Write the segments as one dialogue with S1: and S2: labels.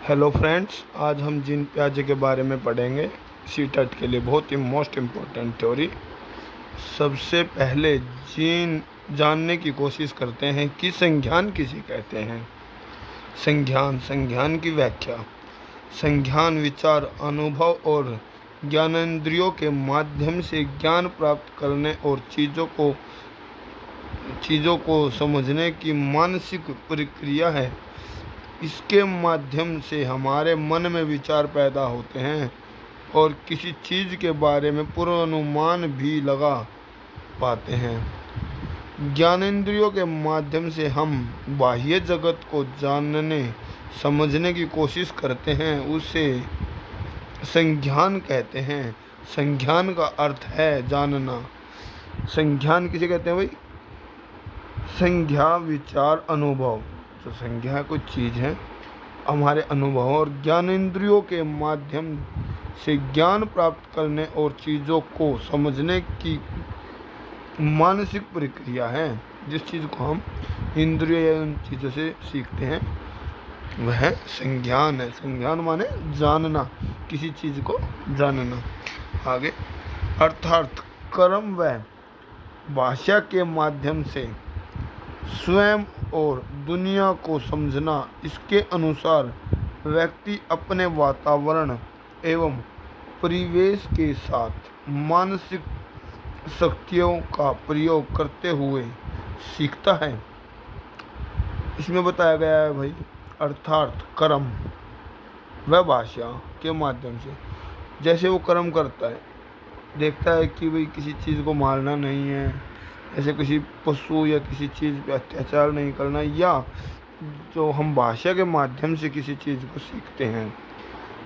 S1: Hello friends, आज हम gene पियाजे के बारे में पढ़ेंगे। सीटेट के लिए बहुत ही मोस्ट इम्पोर्टेंट थ्योरी। सबसे पहले जीन जानने की कोशिश करते हैं कि संज्ञान किसे कहते हैं। संज्ञान की व्याख्या। संज्ञान विचार, अनुभव और ज्ञानेंद्रियों के माध्यम से ज्ञान प्राप्त करने और चीज़ों को समझने की मानसिक प्रक्रिया है। इसके माध्यम से हमारे मन में विचार पैदा होते हैं और किसी चीज़ के बारे में पूर्वानुमान भी लगा पाते हैं। ज्ञानेंद्रियों के माध्यम से हम बाह्य जगत को जानने समझने की कोशिश करते हैं, उसे संज्ञान कहते हैं। संज्ञान का अर्थ है जानना। संज्ञान किसे कहते हैं भाई? संज्ञा, विचार, अनुभव। तो संज्ञा कोई चीज़ है, हमारे अनुभव और ज्ञानेंद्रियों के माध्यम से ज्ञान प्राप्त करने और चीज़ों को समझने की मानसिक प्रक्रिया है। जिस चीज़ को हम इंद्रिय या उन चीज़ों से सीखते हैं वह संज्ञान है। संज्ञान माने जानना, किसी चीज़ को जानना। आगे, अर्थात कर्म व भाषा के माध्यम से स्वयं और दुनिया को समझना। इसके अनुसार व्यक्ति अपने वातावरण एवं परिवेश के साथ मानसिक शक्तियों का प्रयोग करते हुए सीखता है। इसमें बताया गया है भाई, अर्थात कर्म व भाषा के माध्यम से। जैसे वो कर्म करता है, देखता है कि भाई किसी चीज़ को मारना नहीं है, ऐसे किसी पशु या किसी चीज़ पे अत्याचार नहीं करना, या जो हम भाषा के माध्यम से किसी चीज़ को सीखते हैं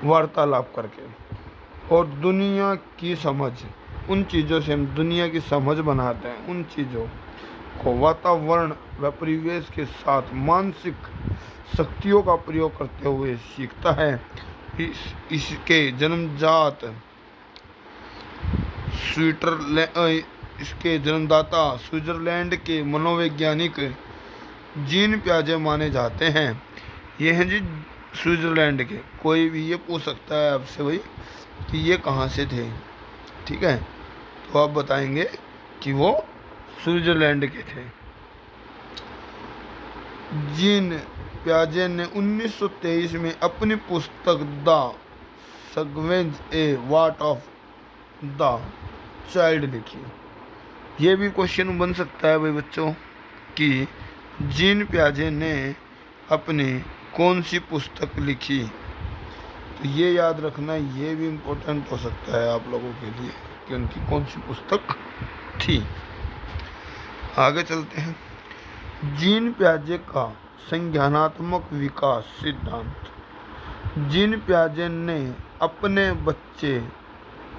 S1: वार्तालाप करके, और दुनिया की समझ, उन चीज़ों से हम दुनिया की समझ बनाते हैं। उन चीज़ों को वातावरण व परिवेश के साथ मानसिक शक्तियों का प्रयोग करते हुए सीखता है। इसके जन्मजात इसके जन्मदाता स्विट्जरलैंड के मनोवैज्ञानिक जीन पियाजे माने जाते हैं। ये हैं जी स्विट्जरलैंड के। कोई भी ये पूछ सकता है आपसे भाई कि ये कहाँ से थे, ठीक है, तो आप बताएंगे कि वो स्विट्जरलैंड के थे। जीन पियाजे ने 1923 में अपनी पुस्तक द स्कैवेंज ए वाट ऑफ द चाइल्ड लिखी। ये भी क्वेश्चन बन सकता है भाई बच्चों कि जीन पियाजे ने अपनी कौन सी पुस्तक लिखी। तो ये याद रखना, ये भी इम्पोर्टेंट हो सकता है आप लोगों के लिए कि उनकी कौन सी पुस्तक थी। आगे चलते हैं। जीन पियाजे का संज्ञानात्मक विकास सिद्धांत। जीन पियाजे ने अपने बच्चे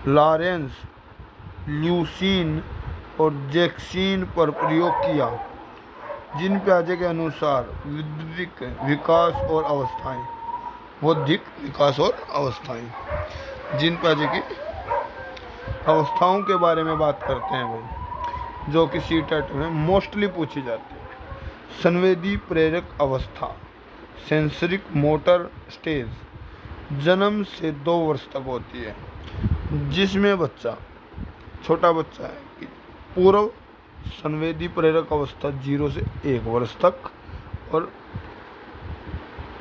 S1: लॉरेंस ल्यूसीन और जैक्सीन पर प्रयोग किया। जीन पियाजे के अनुसार बौद्धिक विकास और अवस्थाएं, बौद्धिक विकास और अवस्थाएं। जीन पियाजे की अवस्थाओं के बारे में बात करते हैं भाई, जो कि सीटेट में मोस्टली पूछी जाती है। संवेदी प्रेरक अवस्था, सेंसरिक मोटर स्टेज, जन्म से 2 वर्ष तक होती है, जिसमें छोटा बच्चा है। पूर्व संवेदी प्रेरक अवस्था 0 से 1 वर्ष तक, और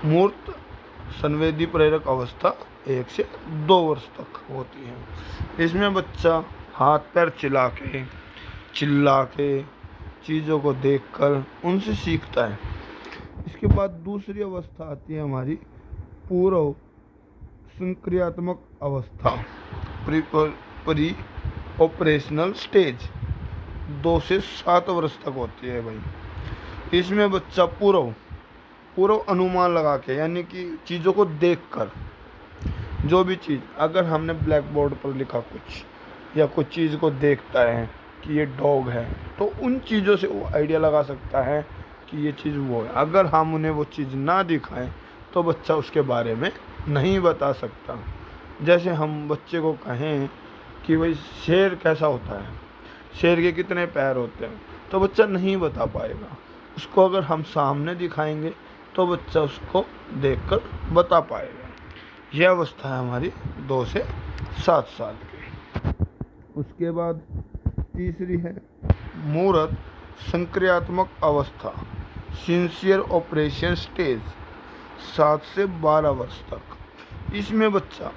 S1: मूर्त संवेदी प्रेरक अवस्था 1 से 2 वर्ष तक होती है। इसमें बच्चा हाथ पैर चिल्ला के चीज़ों को देखकर उनसे सीखता है। इसके बाद दूसरी अवस्था आती है हमारी पूर्व संक्रियात्मक अवस्था, प्री ऑपरेशनल स्टेज, 2 से 7 वर्ष तक होती है भाई। इसमें बच्चा पूर्व अनुमान लगा के, यानी कि चीज़ों को देखकर, जो भी चीज़ अगर हमने ब्लैक बोर्ड पर लिखा कुछ या कुछ चीज़ को देखता है कि ये डॉग है, तो उन चीज़ों से वो आइडिया लगा सकता है कि ये चीज़ वो है। अगर हम उन्हें वो चीज़ ना दिखाएं तो बच्चा उसके बारे में नहीं बता सकता। जैसे हम बच्चे को कहें कि भाई शेर कैसा होता है, शेर के कितने पैर होते हैं, तो बच्चा नहीं बता पाएगा। उसको अगर हम सामने दिखाएंगे तो बच्चा उसको देखकर बता पाएगा। यह अवस्था है हमारी 2 से 7 साल की। उसके बाद तीसरी है मूर्त संक्रियात्मक अवस्था, सिंसियर ऑपरेशन स्टेज, 7 से 12 वर्ष तक। इसमें बच्चा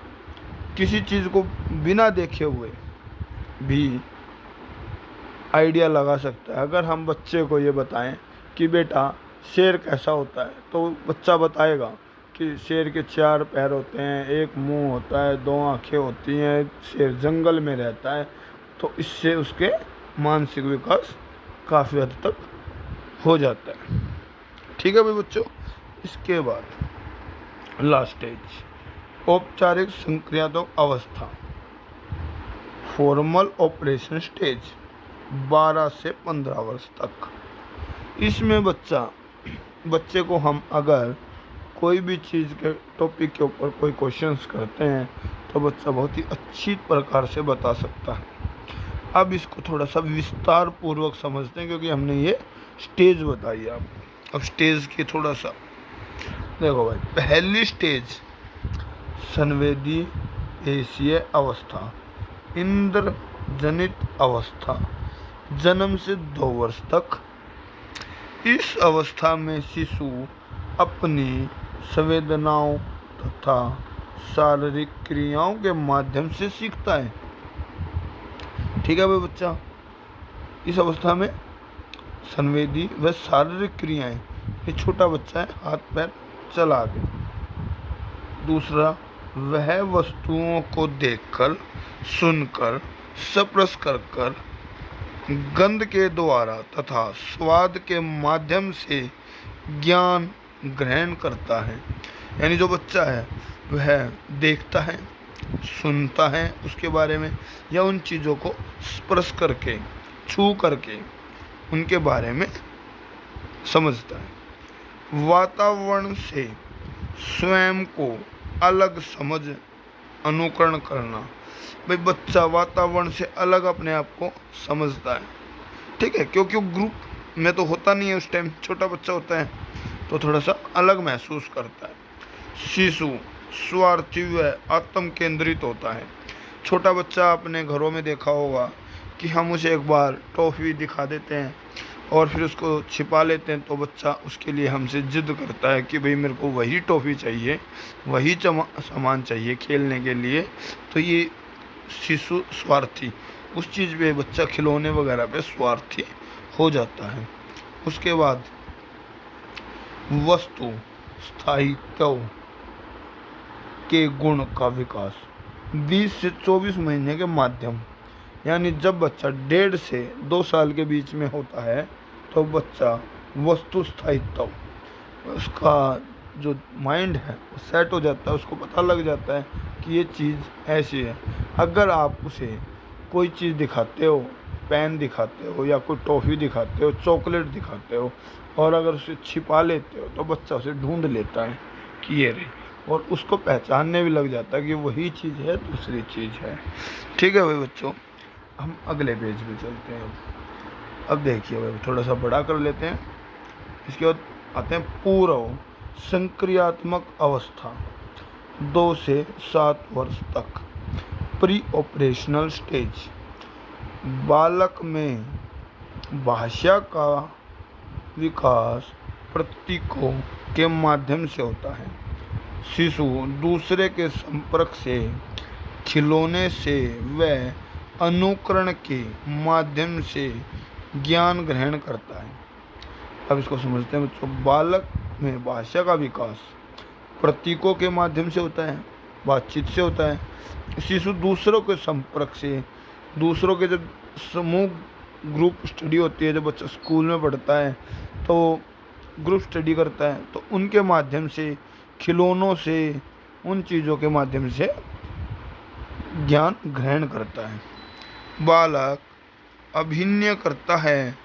S1: किसी चीज़ को बिना देखे हुए भी आइडिया लगा सकता है। अगर हम बच्चे को ये बताएं कि बेटा शेर कैसा होता है, तो बच्चा बताएगा कि शेर के 4 पैर होते हैं, 1 मुंह होता है, 2 आँखें होती हैं, शेर जंगल में रहता है। तो इससे उसके मानसिक विकास काफ़ी हद तक हो जाता है। ठीक है भाई बच्चों। इसके बाद लास्ट स्टेज औपचारिक संक्रियात्मक अवस्था, फॉर्मल ऑपरेशन स्टेज, 12 से 15 वर्ष तक। इसमें बच्चे को हम अगर कोई भी चीज़ के टॉपिक के ऊपर कोई क्वेश्चंस करते हैं तो बच्चा बहुत ही अच्छी प्रकार से बता सकता है। अब इसको थोड़ा सा विस्तार पूर्वक समझते हैं, क्योंकि हमने ये स्टेज बताई आपको। अब स्टेज की थोड़ा सा देखो भाई। पहली स्टेज संवेदी पेशीय अवस्था, इंद्रजनित अवस्था, जन्म से 2 वर्ष तक। इस अवस्था में शिशु अपनी संवेदनाओं तथा शारीरिक क्रियाओं के माध्यम से सीखता है। ठीक है भाई बच्चा। इस अवस्था में संवेदी व शारीरिक क्रियाएं, ये छोटा बच्चा है, हाथ पैर चला दे। दूसरा, वह वस्तुओं को देखकर, सुनकर, स्पर्श कर, गंध के द्वारा तथा स्वाद के माध्यम से ज्ञान ग्रहण करता है। यानी जो बच्चा है वह देखता है, सुनता है उसके बारे में, या उन चीज़ों को स्पर्श करके, छू करके उनके बारे में समझता है। वातावरण से स्वयं को अलग समझ, अनुकरण करना। भाई बच्चा वातावरण से अलग अपने आप को समझता है। ठीक है, क्योंकि वो ग्रुप में तो होता नहीं है, उस टाइम छोटा बच्चा होता है तो थोड़ा सा अलग महसूस करता है। शिशु स्वार्थी व आत्म केंद्रित होता है। छोटा बच्चा अपने घरों में देखा होगा कि हम उसे एक बार टॉफ़ी दिखा देते हैं और फिर उसको छिपा लेते हैं, तो बच्चा उसके लिए हमसे जिद करता है कि भाई मेरे को वही टॉफ़ी चाहिए, वही सामान चाहिए खेलने के लिए। तो ये शिशु स्वार्थी, उस चीज़ पे बच्चा खिलौने वगैरह पे स्वार्थी हो जाता है। उसके बाद वस्तु स्थायित्व के गुण का विकास 20 से 24 महीने के माध्यम। यानी जब बच्चा 1.5 से 2 साल के बीच में होता है तो बच्चा वस्तु स्थायित्व, उसका जो माइंड है वो सेट हो जाता है, उसको पता लग जाता है कि ये चीज़ ऐसी है। अगर आप उसे कोई चीज़ दिखाते हो, पेन दिखाते हो या कोई टॉफ़ी दिखाते हो, चॉकलेट दिखाते हो, और अगर उसे छिपा लेते हो तो बच्चा उसे ढूंढ लेता है कि ये रही, और उसको पहचानने भी लग जाता है कि वही चीज़ है, दूसरी चीज़ है। ठीक है भाई बच्चों, हम अगले पेज पे चलते हैं। अब देखिए भाई, थोड़ा सा बड़ा कर लेते हैं। इसके बाद आते हैं पूर्व संक्रियात्मक अवस्था, 2 से 7 वर्ष तक। प्री ऑपरेशनल स्टेज, बालक में भाषा का विकास प्रतीकों के माध्यम से होता है। शिशु दूसरे के संपर्क से, खिलौने से व अनुकरण के माध्यम से ज्ञान ग्रहण करता है। अब इसको समझते हैं बच्चों। बालक में भाषा का विकास प्रतीकों के माध्यम से होता है, बातचीत से होता है। शिशु दूसरों के संपर्क से, दूसरों के जब समूह ग्रुप स्टडी होती है, जब बच्चा स्कूल में पढ़ता है तो ग्रुप स्टडी करता है, तो उनके माध्यम से, खिलौनों से, उन चीज़ों के माध्यम से ज्ञान ग्रहण करता है। बालक अभिनय करता है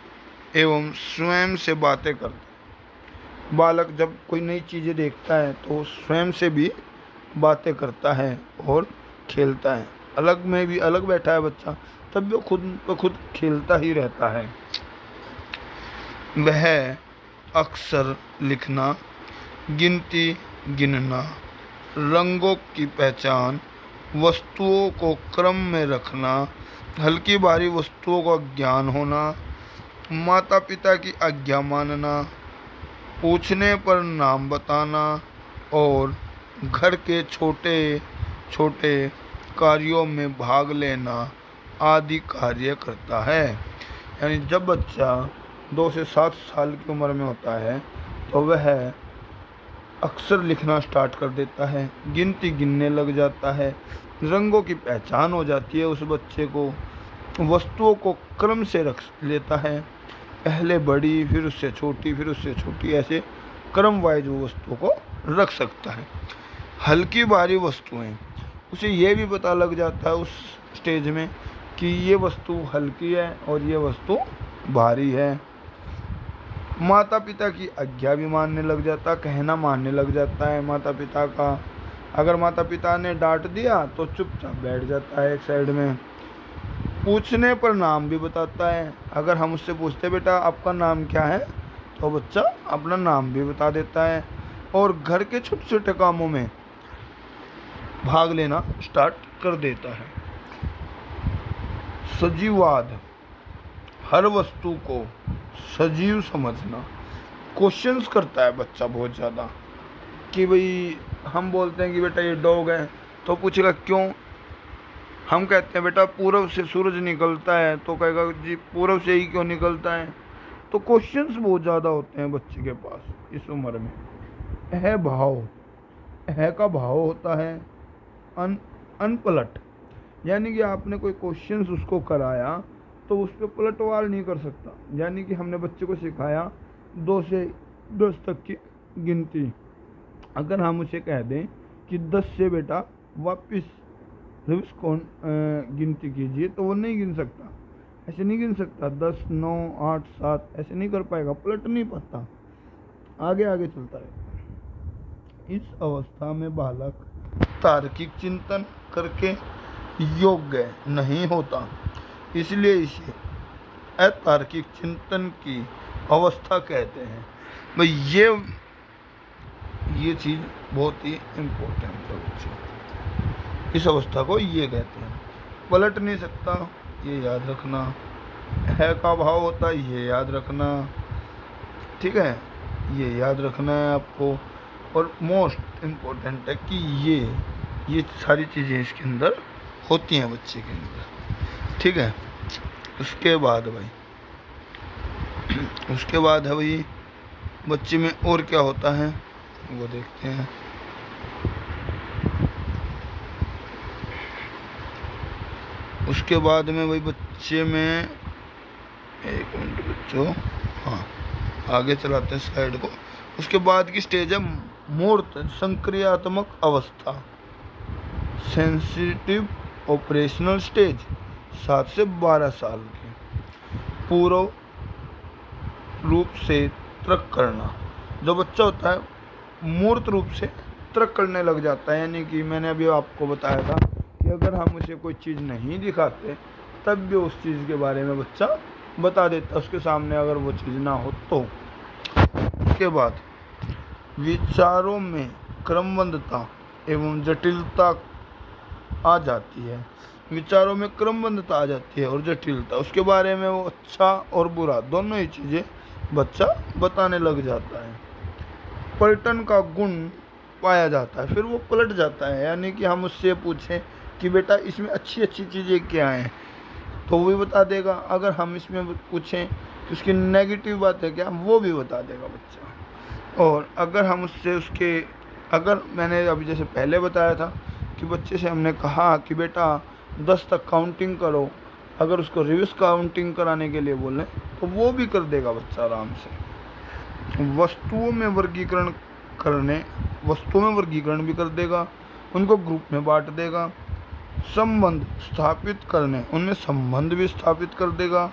S1: एवं स्वयं से बातें करता है। बालक जब कोई नई चीज़ें देखता है तो स्वयं से भी बातें करता है और खेलता है। अलग में भी अलग बैठा है बच्चा, तब भी खुद ब खुद खेलता ही रहता है। वह अक्षर लिखना, गिनती, गिनना, रंगों की पहचान, वस्तुओं को क्रम में रखना, हल्की भारी वस्तुओं का ज्ञान होना, माता पिता की आज्ञा मानना, पूछने पर नाम बताना और घर के छोटे छोटे कार्यों में भाग लेना आदि कार्य करता है। यानी जब बच्चा 2 से 7 साल की उम्र में होता है तो वह अक्षर लिखना स्टार्ट कर देता है, गिनती गिनने लग जाता है, रंगों की पहचान हो जाती है उस बच्चे को, वस्तुओं को क्रम से रख लेता है, पहले बड़ी फिर उससे छोटी फिर उससे छोटी, ऐसे क्रम वाइज वो वस्तुओं को रख सकता है। हल्की भारी वस्तुएं, उसे ये भी पता लग जाता है उस स्टेज में कि ये वस्तु हल्की है और ये वस्तु भारी है। माता पिता की आज्ञा भी मानने लग जाता, कहना मानने लग जाता है माता पिता का। अगर माता पिता ने डांट दिया तो चुपचाप बैठ जाता है एक साइड में। पूछने पर नाम भी बताता है, अगर हम उससे पूछते बेटा आपका नाम क्या है तो बच्चा अपना नाम भी बता देता है और घर के छोटे छोटे कामों में भाग लेना स्टार्ट कर देता है। सजीववाद, हर वस्तु को सजीव समझना। क्वेश्चंस करता है बच्चा बहुत ज़्यादा कि भाई हम बोलते हैं कि बेटा ये डॉग है तो पूछेगा क्यों। हम कहते हैं बेटा पूरब से सूरज निकलता है तो कहेगा जी पूरब से ही क्यों निकलता है। तो क्वेश्चंस बहुत ज़्यादा होते हैं बच्चे के पास इस उम्र में। है भाव, है का भाव होता है अनपलट, यानी कि आपने कोई क्वेश्चंस उसको कराया तो उस पर पलटवार नहीं कर सकता। यानी कि हमने बच्चे को सिखाया 2 से 10 तक की गिनती, अगर हम उसे कह दें कि 10 से बेटा वापस रिवर्स गिनती कीजिए तो वो नहीं गिन सकता, ऐसे नहीं गिन सकता। 10, 9, 8, 7 ऐसे नहीं कर पाएगा, पलट नहीं पाता, आगे आगे चलता है। इस अवस्था में बालक तार्किक चिंतन करके योग्य नहीं होता, इसलिए इसे अतार्किक चिंतन की अवस्था कहते हैं। भाई ये चीज़ बहुत ही इम्पोर्टेंट है बच्चे, इस अवस्था को ये कहते हैं। पलट नहीं सकता, ये याद रखना। है का भाव होता है, ये याद रखना, ठीक है, ये याद रखना है आपको। और मोस्ट इम्पोर्टेंट है कि ये सारी चीज़ें इसके अंदर होती हैं बच्चे के अंदर, ठीक है। उसके बाद है भाई बच्चे में और क्या होता है वो देखते हैं। उसके बाद में भाई बच्चे में, एक मिनट बच्चों, हाँ आगे चलाते हैं स्लाइड को। उसके बाद की स्टेज है मूर्त संक्रियात्मक अवस्था, सेंसिटिव ऑपरेशनल स्टेज, 7 से 12 साल के। पूर्व रूप से तर्क करना, जो बच्चा होता है मूर्त रूप से तर्क करने लग जाता है। यानी कि मैंने अभी आपको बताया था कि अगर हम उसे कोई चीज़ नहीं दिखाते तब भी उस चीज़ के बारे में बच्चा बता देता, उसके सामने अगर वो चीज़ ना हो तो। उसके बाद विचारों में क्रमबद्धता एवं जटिलता आ जाती है। विचारों में क्रमबद्धता आ जाती है और जटिलता, उसके बारे में वो अच्छा और बुरा दोनों ही चीज़ें बच्चा बताने लग जाता है। पलटन का गुण पाया जाता है, फिर वो पलट जाता है। यानी कि हम उससे पूछें कि बेटा इसमें अच्छी अच्छी चीज़ें क्या हैं तो वो भी बता देगा। अगर हम इसमें पूछें कि उसकी नेगेटिव बात है क्या, वो भी बता देगा बच्चा। और अगर हम उससे अगर मैंने अभी जैसे पहले बताया था कि बच्चे से हमने कहा कि बेटा 10 तक काउंटिंग करो, अगर उसको रिवर्स काउंटिंग कराने के लिए बोलें तो वो भी कर देगा बच्चा आराम से। वस्तुओं में वर्गीकरण भी कर देगा, उनको ग्रुप में बांट देगा। संबंध स्थापित करने, उनमें संबंध भी स्थापित कर देगा।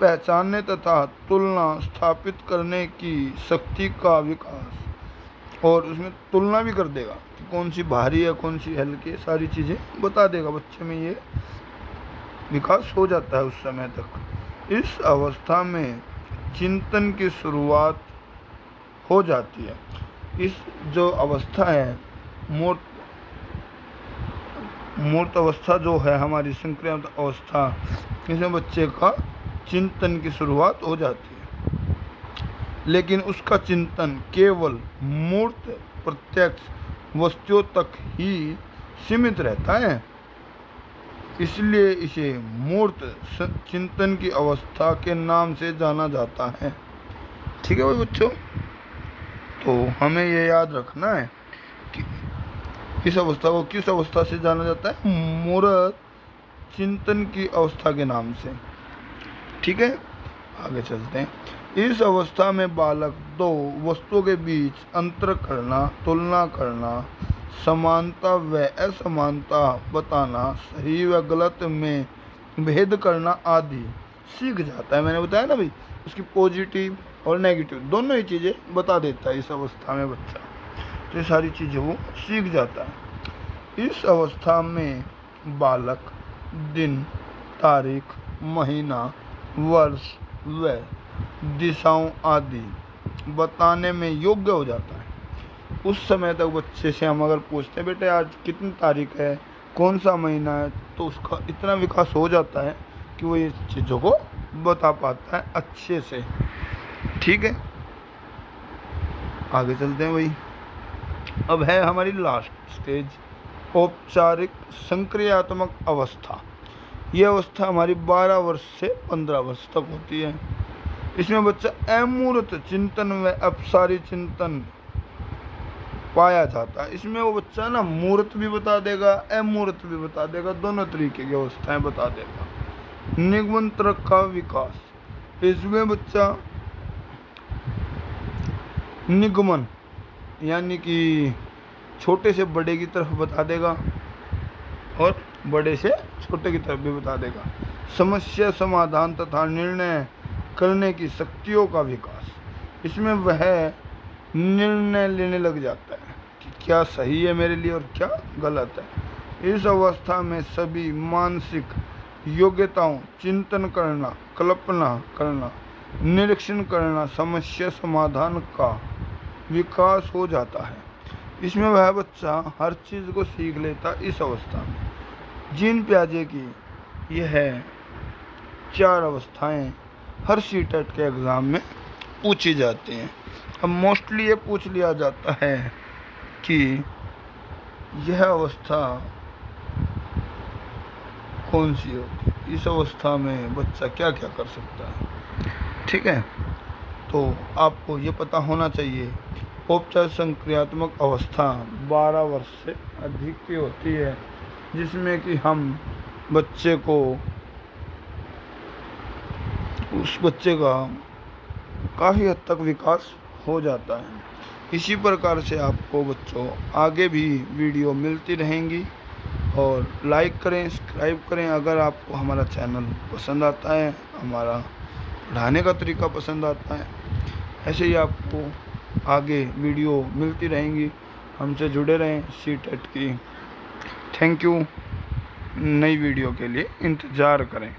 S1: पहचानने तथा तुलना स्थापित करने की शक्ति का विकास, और उसमें तुलना भी कर देगा कि कौन सी भारी है कौन सी हल्की है, सारी चीज़ें बता देगा। बच्चे में ये विकास हो जाता है उस समय तक। इस अवस्था में चिंतन की शुरुआत हो जाती है। इस जो अवस्था है मूर्त अवस्था जो है हमारी संक्रांत अवस्था, इसमें बच्चे का चिंतन की शुरुआत हो जाती है, लेकिन उसका चिंतन केवल मूर्त प्रत्यक्ष वस्तुओं तक ही सीमित रहता है। इसलिए इसे मूर्त चिंतन की अवस्था के नाम से जाना जाता है। ठीक है भाई बच्चों, तो हमें ये याद रखना है कि इस अवस्था को किस अवस्था से जाना जाता है, मूर्त चिंतन की अवस्था के नाम से। ठीक है, आगे चलते हैं। इस अवस्था में बालक दो वस्तुओं के बीच अंतर करना, तुलना करना, समानता व असमानता बताना, सही व गलत में भेद करना आदि सीख जाता है। मैंने बताया ना भाई, उसकी पॉजिटिव और नेगेटिव दोनों ही चीज़ें बता देता है इस अवस्था में बच्चा, तो ये सारी चीज़ें वो सीख जाता है। इस अवस्था में बालक दिन, तारीख, महीना, वर्ष व दिशाओं आदि बताने में योग्य हो जाता है। उस समय तक बच्चे से हम अगर पूछते हैं बेटे आज कितनी तारीख है, कौन सा महीना है, तो उसका इतना विकास हो जाता है कि वो ये चीज़ों को बता पाता है अच्छे से। ठीक है, आगे चलते हैं भाई। अब है हमारी लास्ट स्टेज, औपचारिक संक्रियात्मक अवस्था। यह अवस्था हमारी 12 वर्ष से 15 वर्ष तक होती है। इसमें बच्चा अमूर्त चिंतन व अपसारी चिंतन पाया जाता है। इसमें वो बच्चा ना मूर्त भी बता देगा, अमूर्त भी बता देगा, दोनों तरीके की अवस्थाएं बता देगा। निगमंत्र का विकास, इसमें बच्चा निगमन यानी कि छोटे से बड़े की तरफ बता देगा और बड़े से छोटे की तरफ भी बता देगा। समस्या समाधान तथा निर्णय करने की शक्तियों का विकास, इसमें वह निर्णय लेने लग जाता है कि क्या सही है मेरे लिए और क्या गलत है। इस अवस्था में सभी मानसिक योग्यताओं, चिंतन करना, कल्पना करना, निरीक्षण करना, समस्या समाधान का विकास हो जाता है। इसमें वह बच्चा हर चीज़ को सीख लेता इस अवस्था में। जीन पियाजे की यह 4 अवस्थाएं हर सीटेट के एग्ज़ाम में पूछी जाती हैं। अब मोस्टली ये पूछ लिया जाता है कि यह अवस्था कौन सी होती है, इस अवस्था में बच्चा क्या क्या कर सकता है। ठीक है, तो आपको ये पता होना चाहिए औपचारिक संक्रियात्मक अवस्था 12 वर्ष से अधिक की होती है, जिसमें कि हम बच्चे को उस बच्चे का काफ़ी हद तक विकास हो जाता है। इसी प्रकार से आपको बच्चों आगे भी वीडियो मिलती रहेंगी और लाइक करें, सब्सक्राइब करें। अगर आपको हमारा चैनल पसंद आता है, हमारा पढ़ाने का तरीका पसंद आता है, ऐसे ही आपको आगे वीडियो मिलती रहेंगी। हमसे जुड़े रहें सीटेट की। Thank you. नई वीडियो के लिए इंतज़ार करें।